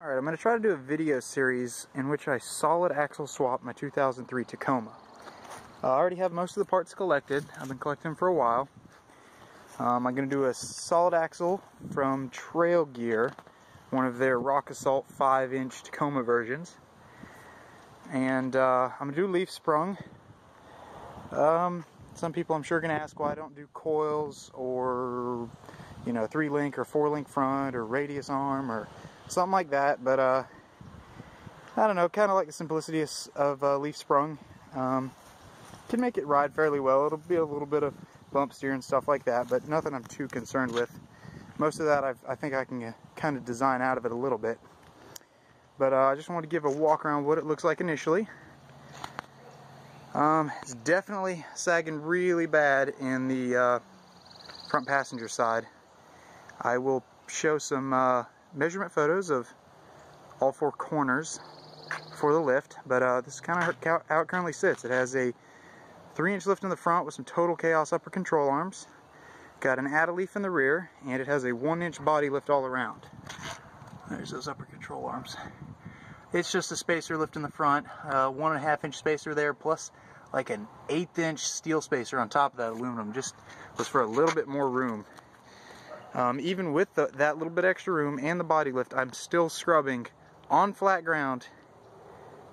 Alright, I'm going to try to do a video series in which I solid axle swap my 2003 Tacoma. I already have most of the parts collected. I've been collecting them for a while. I'm going to do a solid axle from Trail Gear, one of their Rock Assault 5-inch Tacoma versions. And I'm going to do leaf sprung. Some people I'm sure are going to ask why I don't do coils or, 3-link or 4-link front or radius arm or something like that, but I don't know, kind of like the simplicity of leaf sprung. Can make it ride fairly well. It'll be a little bit of bump steer and stuff like that, but nothing I'm too concerned with. Most of that I think I can kind of design out of it a little bit. But I just wanted to give a walk around what it looks like initially. It's definitely sagging really bad in the front passenger side. I will show some measurement photos of all 4 corners for the lift, but this is kind of how it currently sits. It has a 3-inch lift in the front with some Total Chaos upper control arms, got an add-a-leaf in the rear, and it has a 1-inch body lift all around. There's those upper control arms. It's just a spacer lift in the front, 1.5-inch spacer there, plus like an 1/8-inch steel spacer on top of that aluminum, just was for a little bit more room. Even with that little bit extra room and the body lift, I'm still scrubbing on flat ground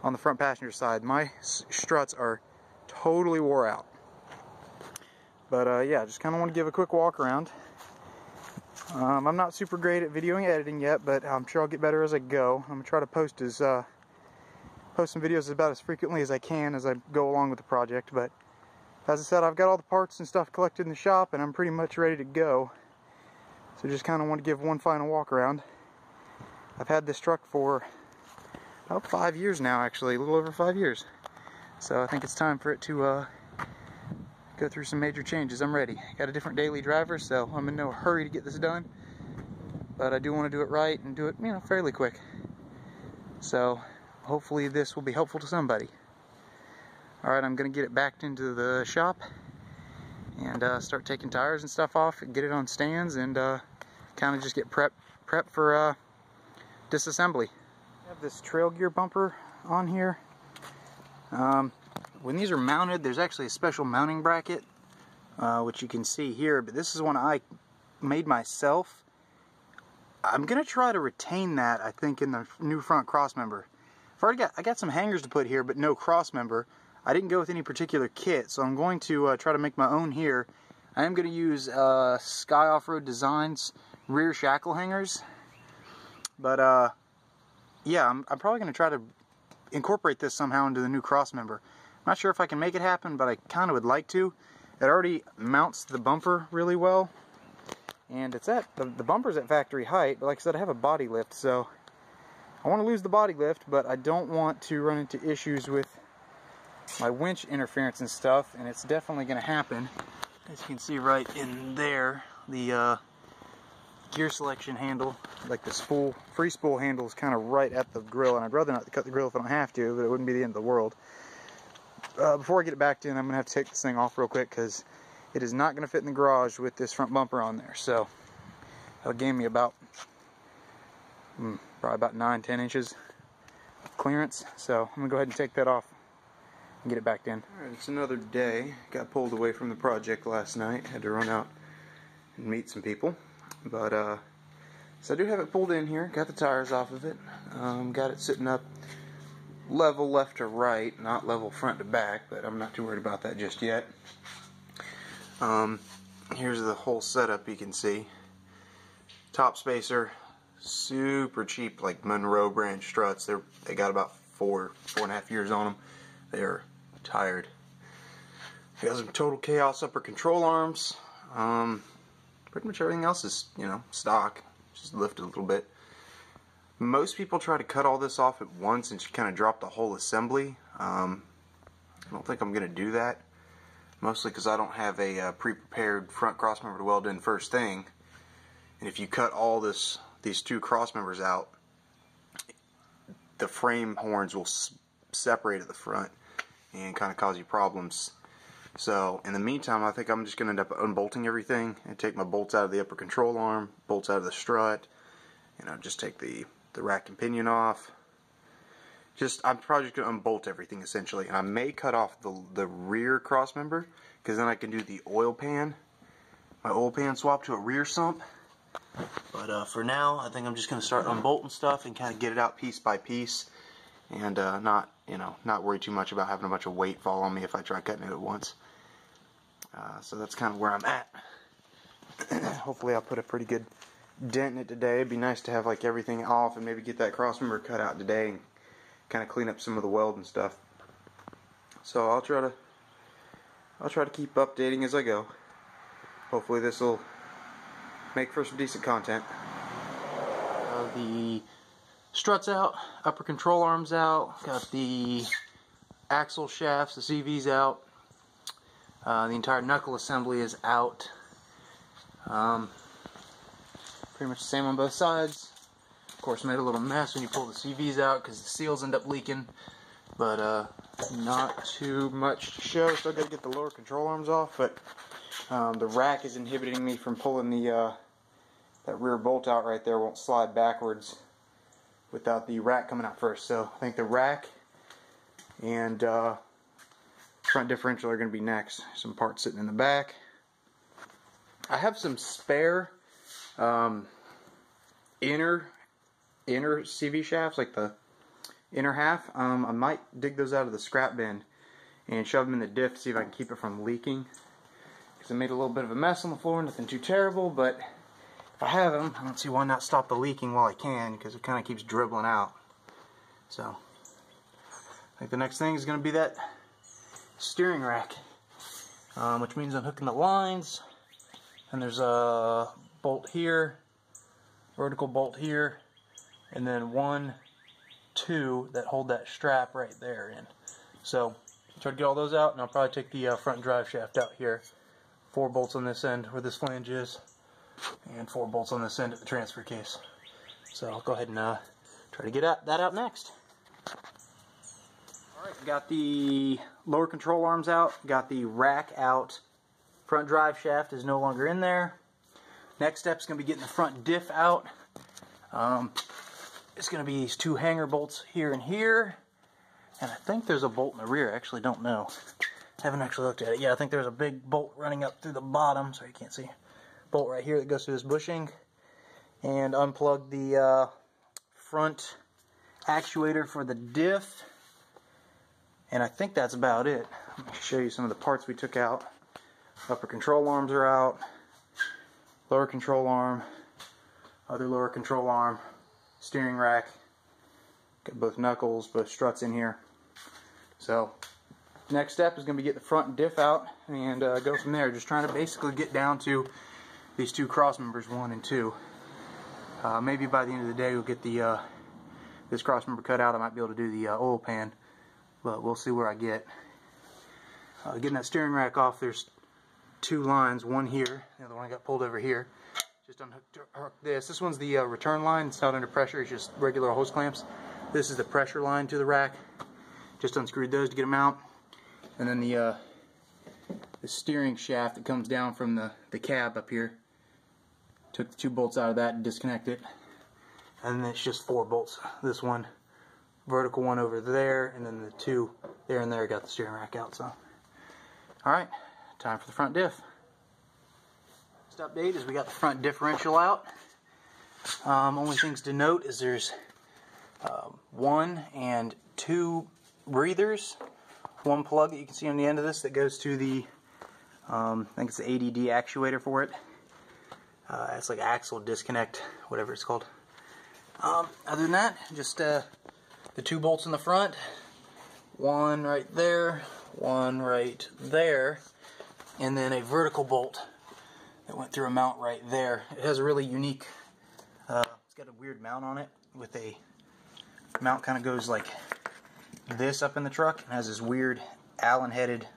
on the front passenger side. My struts are totally wore out. But yeah, just kind of want to give a quick walk around. I'm not super great at video and editing yet, but I'm sure I'll get better as I go. I'm going to try to post some videos about as frequently as I can as I go along with the project. But as I said, I've got all the parts and stuff collected in the shop, and I'm pretty much ready to go. So just kind of want to give one final walk around. I've had this truck for about 5 years now, actually, a little over 5 years. So I think it's time for it to go through some major changes. I'm ready. Got a different daily driver, so I'm in no hurry to get this done. But I do want to do it right and do it, fairly quick. So hopefully this will be helpful to somebody. Alright, I'm going to get it backed into the shop and start taking tires and stuff off and get it on stands and kind of just get prep for disassembly. I have this Trail Gear bumper on here. When these are mounted, there's actually a special mounting bracket, which you can see here, but this is one I made myself. I'm going to try to retain that, I think, in the new front Crossmember. I got some hangers to put here, but no Crossmember. I didn't go with any particular kit, so I'm going to try to make my own here. I am going to use Sky Off-Road Designs rear shackle hangers. But yeah, I'm probably going to try to incorporate this somehow into the new Crossmember. I'm not sure if I can make it happen, but I kind of would like to. It already mounts the bumper really well. And it's at the bumper's at factory height, but like I said, I have a body lift, so I want to lose the body lift, but I don't want to run into issues with my winch interference and stuff, and it's definitely going to happen. As you can see right in there, the gear selection handle, like the free spool handle, is kind of right at the grill, and I'd rather not cut the grill if I don't have to, but it wouldn't be the end of the world. Before I get it backed in, I'm going to have to take this thing off real quick because it is not going to fit in the garage with this front bumper on there. So that'll gain me about probably about 9-10 inches of clearance. So I'm going to go ahead and take that off and get it backed in. Alright, it's another day. Got pulled away from the project last night. Had to run out and meet some people. But so I do have it pulled in here. Got the tires off of it. Got it sitting up level left to right, not level front to back, but I'm not too worried about that just yet. Here's the whole setup, you can see. Top spacer, super cheap, like Monroe brand struts. They got about 4.5 years on them. They're tired. Got some Total Chaos upper control arms. Pretty much everything else is, stock. Just lifted a little bit. Most people try to cut all this off at once and just kind of drop the whole assembly. I don't think I'm going to do that. Mostly because I don't have a pre-prepared front crossmember to weld in first thing. And if you cut all these 2 crossmembers out, the frame horns will separate at the front and kind of cause you problems. So in the meantime, I think I'm just going to end up unbolting everything and take my bolts out of the upper control arm, bolts out of the strut, just take the the rack and pinion off. I'm probably just going to unbolt everything essentially. And I may cut off the rear cross member, because then I can do the oil pan, my oil pan swap to a rear sump. But for now, I think I'm just going to start unbolting stuff and kind of get it out piece by piece, and not worry too much about having a bunch of weight fall on me if I try cutting it at once. So that's kind of where I'm at. Hopefully I'll put a pretty good dent in it today. It'd be nice to have like everything off and maybe get that cross member cut out today and kind of clean up some of the weld and stuff. So I'll try to keep updating as I go. Hopefully this will make for some decent content. The struts out, upper control arms out, got the axle shafts, the CVs out. The entire knuckle assembly is out. Pretty much the same on both sides. Of course, made a little mess when you pull the CVs out because the seals end up leaking, but not too much to show. Still got to get the lower control arms off, but the rack is inhibiting me from pulling that rear bolt out right there. Won't slide backwards without the rack coming out first. So I think the rack and front differential are going to be next. Some parts sitting in the back. I have some spare inner CV shafts, like the inner half. I might dig those out of the scrap bin and shove them in the diff to see if I can keep it from leaking, because I made a little bit of a mess on the floor. Nothing too terrible, but if I have them, I don't see why not stop the leaking while I can, because it kind of keeps dribbling out. So I think the next thing is going to be that steering rack, which means I'm hooking the lines, and there's a bolt here, vertical bolt here, and then 1, 2 that hold that strap right there in. So try to get all those out, and I'll probably take the front drive shaft out here. 4 bolts on this end where this flange is, and 4 bolts on this end at the transfer case. So I'll go ahead and try to get that out next. Alright, got the lower control arms out, got the rack out, front drive shaft is no longer in there. Next step is going to be getting the front diff out. It's going to be these 2 hanger bolts here and here, and I think there's a bolt in the rear. I actually don't know. Haven't actually looked at it. Yeah, I think there's a big bolt running up through the bottom, so you can't see. Bolt right here that goes through this bushing, and unplug the front actuator for the diff, and I think that's about it. Let me show you some of the parts we took out. Upper control arms are out, lower control arm, other lower control arm, steering rack, got both knuckles, both struts in here. So next step is going to be get the front diff out and go from there. Just trying to basically get down to these 2 cross members, 1 and 2. Maybe by the end of the day we'll get the this cross member cut out. I might be able to do the oil pan, but we'll see where I get. Getting that steering rack off, there's 2 lines, one here, the other one I got pulled over here. Just unhooked this. This one's the return line. It's not under pressure, it's just regular hose clamps. This is the pressure line to the rack. Just unscrewed those to get them out. And then the steering shaft that comes down from the cab up here. Took the 2 bolts out of that and disconnected it. And then it's just 4 bolts. This one, vertical one over there, and then the 2 there and there got the steering rack out. So, alright, time for the front diff. Next update is we got the front differential out. Only things to note is there's 1 and 2 breathers. 1 plug that you can see on the end of this that goes to the, I think it's the ADD actuator for it. It's like axle disconnect, whatever it's called. Other than that, just the 2 bolts in the front. 1 right there, 1 right there, and then a vertical bolt that went through a mount right there. It has a really unique, it's got a weird mount on it with a mount kind of goes like this up in the truck and has this weird Allen headed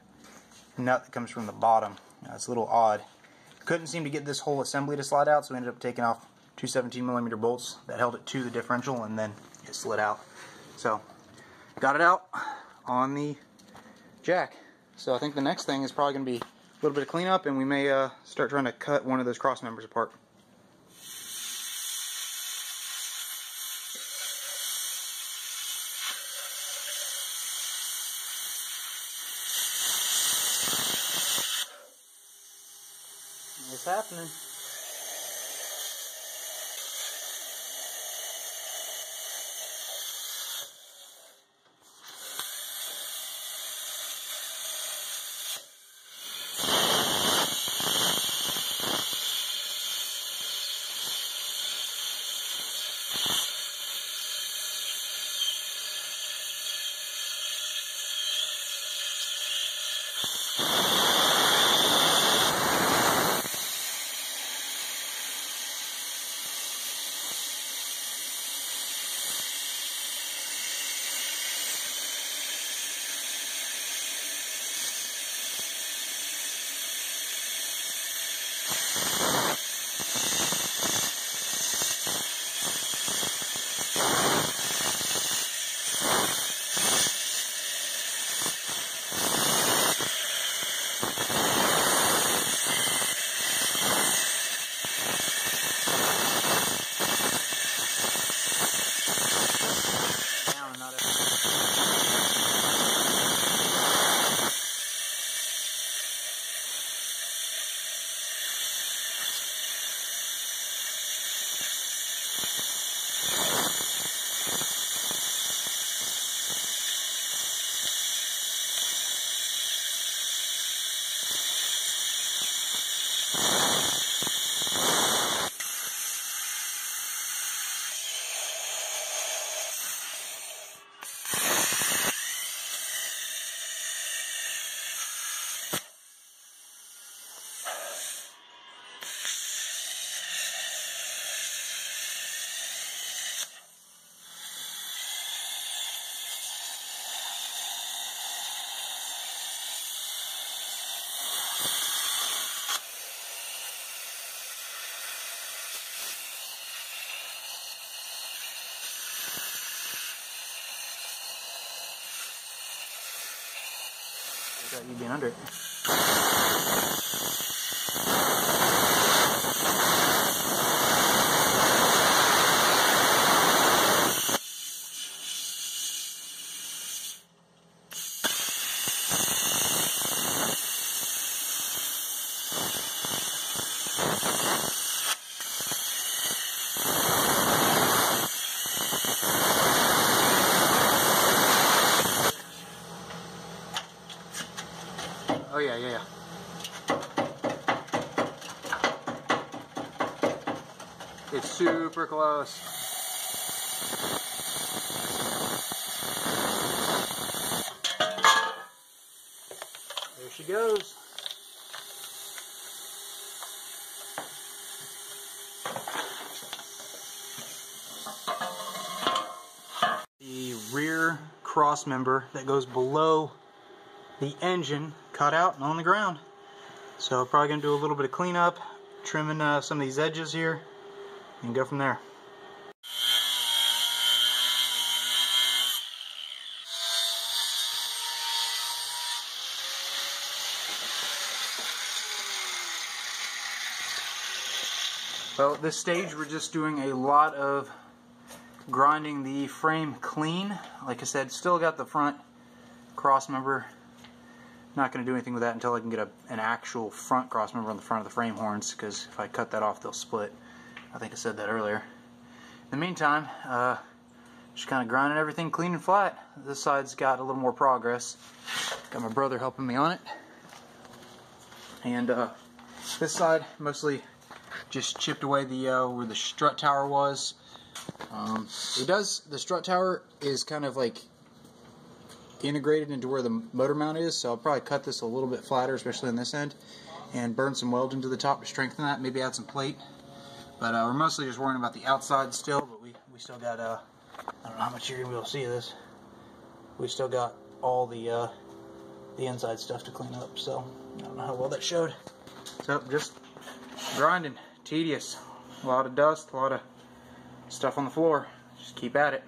nut that comes from the bottom. It's a little odd. Couldn't seem to get this whole assembly to slide out, so we ended up taking off 2 17mm bolts that held it to the differential, and then it slid out. So got it out on the jack. So I think the next thing is probably going to be a little bit of cleanup, and we may start trying to cut one of those cross members apart. It's happening. Without you being under it. Oh yeah. It's super close. There she goes. The rear cross member that goes below the engine cut out and on the ground. So probably going to do a little bit of cleanup, trimming some of these edges here, and go from there. Well, at this stage we're just doing a lot of grinding the frame clean. Like I said, still got the front cross member. Not going to do anything with that until I can get an actual front cross member on the front of the frame horns, because if I cut that off they'll split. I think I said that earlier. In the meantime, just kind of grinding everything clean and flat. This side's got a little more progress. Got my brother helping me on it. And this side mostly just chipped away the where the strut tower was. The strut tower is kind of like integrated into where the motor mount is, so I'll probably cut this a little bit flatter, especially on this end, and burn some weld into the top to strengthen that, maybe add some plate. But we're mostly just worrying about the outside still, but we still got, I don't know how much you're going to be able to see of this. We still got all the inside stuff to clean up, so I don't know how well that showed. So just grinding, tedious, a lot of dust, a lot of stuff on the floor. Just keep at it.